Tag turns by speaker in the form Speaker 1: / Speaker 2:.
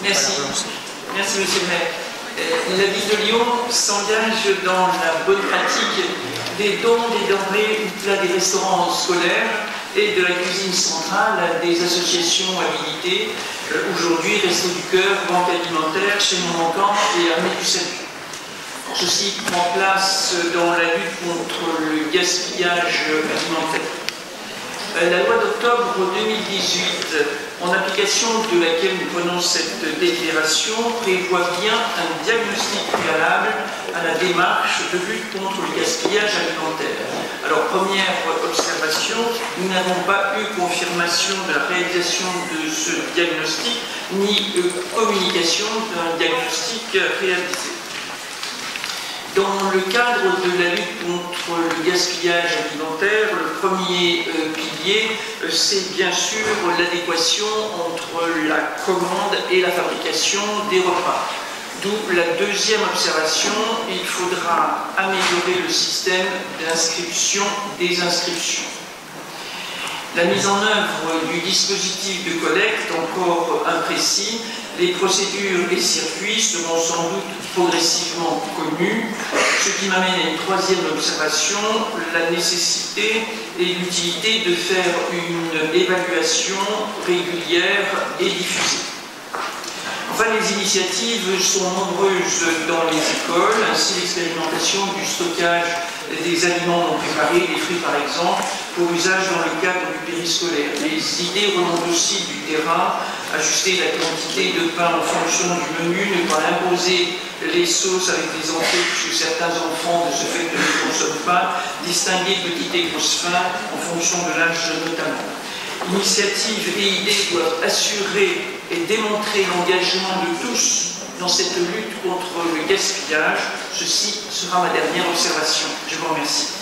Speaker 1: Merci. Merci, monsieur le maire. La ville de Lyon s'engage dans la bonne pratique des dons des denrées ou plats des restaurants scolaires et de la cuisine centrale à des associations habilitées, aujourd'hui Resto du Cœur, Banque Alimentaire, Chez Mon Manquant et Armée du Salut. Ceci prend place dans la lutte contre le gaspillage alimentaire. La loi d'octobre 2018, en application de laquelle nous prenons cette délibération, prévoit bien un diagnostic préalable à la démarche de lutte contre le gaspillage alimentaire. Alors, première observation, nous n'avons pas eu confirmation de la réalisation de ce diagnostic, ni communication d'un diagnostic réalisé. Dans le cadre de la lutte contre le gaspillage alimentaire, le premier pilier, c'est bien sûr l'adéquation entre la commande et la fabrication des repas. D'où la deuxième observation, il faudra améliorer le système d'inscription des inscriptions. La mise en œuvre du dispositif de collecte, encore imprécis, les procédures et circuits seront sans doute progressivement connus, ce qui m'amène à une troisième observation, la nécessité et l'utilité de faire une évaluation régulière et diffusée. Enfin, les initiatives sont nombreuses dans les écoles, ainsi l'expérimentation du stockage des aliments non préparés, des fruits par exemple, pour usage dans le cadre du périscolaire. Les idées remontent aussi du terrain, ajuster la quantité de pain en fonction du menu, ne pas imposer les sauces avec des entrées puisque certains enfants de ce fait ne les consomment pas, distinguer petites et grosses faim en fonction de l'âge notamment. Initiatives et idées doivent assurer et démontrer l'engagement de tous dans cette lutte contre le gaspillage. Ceci sera ma dernière observation. Je vous remercie.